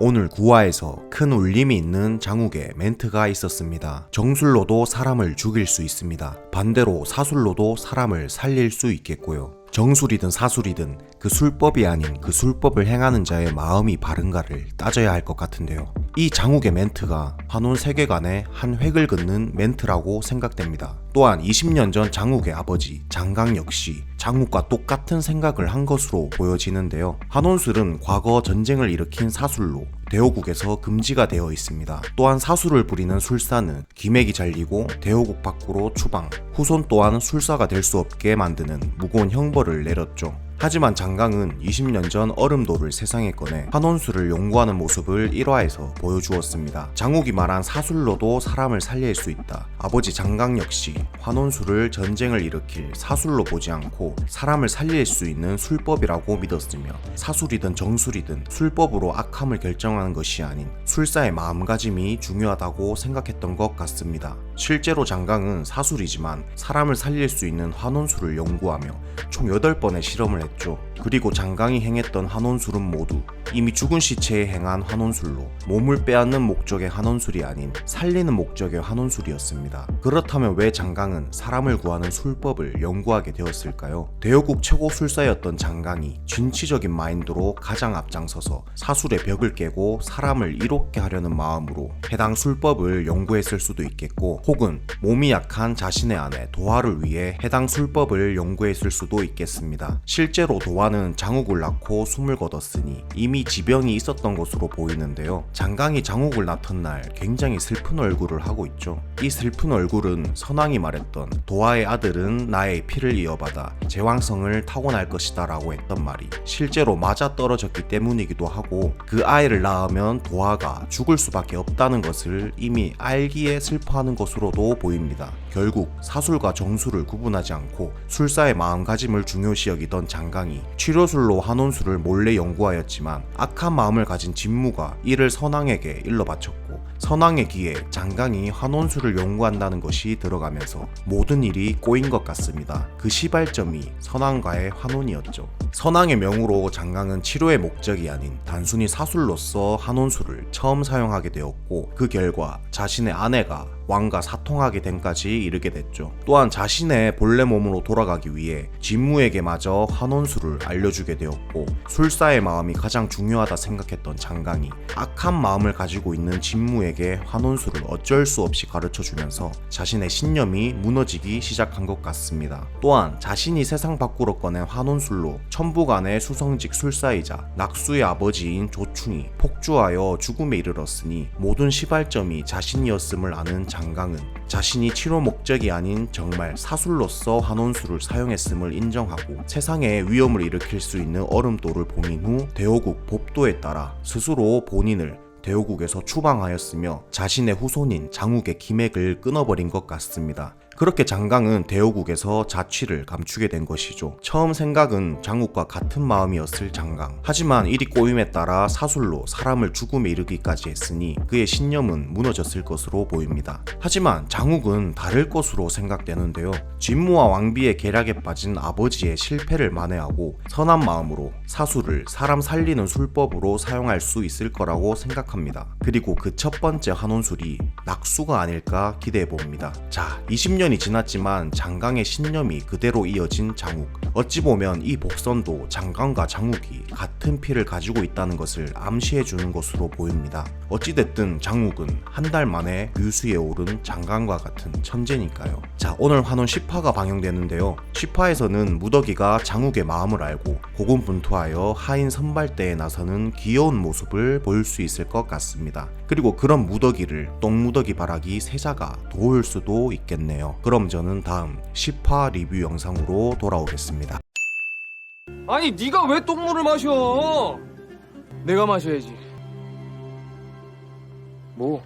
오늘 9화에서 큰 울림이 있는 장욱의 멘트가 있었습니다. 정술로도 사람을 죽일 수 있습니다. 반대로 사술로도 사람을 살릴 수 있겠고요. 정술이든 사술이든 그 술법이 아닌 그 술법을 행하는 자의 마음이 바른가를 따져야 할 것 같은데요. 이 장욱의 멘트가 환혼 세계관의 한 획을 긋는 멘트라고 생각됩니다. 또한 20년 전 장욱의 아버지 장강 역시 장욱과 똑같은 생각을 한 것으로 보여지는데요. 환혼술은 과거 전쟁을 일으킨 사술로 대호국에서 금지가 되어 있습니다. 또한 사술을 부리는 술사는 기맥이 잘리고 대호국 밖으로 추방, 후손 또한 술사가 될 수 없게 만드는 무거운 형벌을 내렸죠. 하지만 장강은 20년 전 얼음돌을 세상에 꺼내 환혼술을 연구하는 모습을 1화에서 보여주었습니다. 장욱이 말한 사술로도 사람을 살릴 수 있다. 아버지 장강 역시 환혼술을 전쟁을 일으킬 사술로 보지 않고 사람을 살릴 수 있는 술법이라고 믿었으며 사술이든 정술이든 술법으로 악함을 결정하는 것이 아닌 술사의 마음가짐이 중요하다고 생각했던 것 같습니다. 실제로 장강은 사술이지만 사람을 살릴 수 있는 환혼술을 연구하며 총 8번의 실험을 했죠. 그리고 장강이 행했던 환혼술은 모두 이미 죽은 시체에 행한 환혼술로 몸을 빼앗는 목적의 환혼술이 아닌 살리는 목적의 환혼술이었습니다. 그렇다면 왜 장강은 사람을 구하는 술법을 연구하게 되었을까요? 대여국 최고 술사였던 장강이 진취적인 마인드로 가장 앞장서서 사술의 벽을 깨고 사람을 이롭게 하려는 마음으로 해당 술법을 연구했을 수도 있겠고, 혹은 몸이 약한 자신의 아내 도화를 위해 해당 술법을 연구했을 수도 있겠습니다. 실제로 도화는 장욱을 낳고 숨을 거뒀으니 이미 지병이 있었던 것으로 보이는데요. 장강이 장욱을 낳던 날 굉장히 슬픈 얼굴을 하고 있죠. 이 슬픈 얼굴은 선왕이 말했던 도화의 아들은 나의 피를 이어받아 제왕성을 타고날 것이다 라고 했던 말이 실제로 맞아떨어졌기 때문이기도 하고, 그 아이를 낳으면 도화가 죽을 수밖에 없다는 것을 이미 알기에 슬퍼하는 것으로도 보입니다. 결국 사술과 정술을 구분하지 않고 술사의 마음가짐을 중요시 여기던 장강이 치료술로 환혼술을 몰래 연구하였지만 악한 마음을 가진 진무가 이를 선왕에게 일러 바쳤고, 선왕의 귀에 장강이 환혼술을 연구한다는 것이 들어가면서 모든 일이 꼬인 것 같습니다. 그 시발점이 선왕과의 환혼이었죠. 선왕의 명으로 장강은 치료의 목적이 아닌 단순히 사술로서 환혼술을 처음 사용하게 되었고, 그 결과 자신의 아내가 왕과 사통하게 된까지 이르게 됐죠. 또한 자신의 본래 몸으로 돌아가기 위해 진무에게 마저 환혼술을 알려주게 되었고, 술사의 마음이 가장 중요하다 생각했던 장강이 악한 마음을 가지고 있는 진무에게 환혼술을 어쩔 수 없이 가르쳐주면서 자신의 신념이 무너지기 시작한 것 같습니다. 또한 자신이 세상 밖으로 꺼낸 환혼술로 천부간의 수성직 술사이자 낙수의 아버지인 조충이 폭주하여 죽음에 이르렀으니 모든 시발점이 자신이었음을 아는 장강은 자신이 치료 목적이 아닌 정말 사술로서 환혼술을 사용했음을 인정하고 세상에 위험을 일으킬 수 있는 얼음돌을 봉인 후 대호국 법도에 따라 스스로 본인을 대호국에서 추방하였으며 자신의 후손인 장욱의 기맥을 끊어버린 것 같습니다. 그렇게 장강은 대호국에서 자취를 감추게 된 것이죠. 처음 생각은 장욱과 같은 마음이었을 장강. 하지만 일이 꼬임에 따라 사술로 사람을 죽음에 이르기까지 했으니 그의 신념은 무너졌을 것으로 보입니다. 하지만 장욱은 다를 것으로 생각되는데요. 진무와 왕비의 계략에 빠진 아버지의 실패를 만회하고 선한 마음으로 사술을 사람 살리는 술법으로 사용할 수 있을 거라고 생각합니다. 그리고 그 첫 번째 환혼술이 낙수가 아닐까 기대해봅니다. 자, 20년이 지났지만 장강의 신념이 그대로 이어진 장욱. 어찌 보면 이 복선도 장강과 장욱이 같은 피를 가지고 있다는 것을 암시해주는 것으로 보입니다. 어찌됐든 장욱은 한 달 만에 유수에 오른 장강과 같은 천재니까요. 자, 오늘 환혼 10화가 방영되는데요. 10화에서는 무더기가 장욱의 마음을 알고 고군분투하여 하인 선발대에 나서는 귀여운 모습을 보일 수 있을 것 같습니다. 그리고 그런 무더기를 똥무더기 바라기 세자가 도울 수도 있겠네요. 그럼 저는 다음 10화 리뷰 영상으로 돌아오겠습니다. 아니 네가 왜 똥물을 마셔? 내가 마셔야지. 뭐?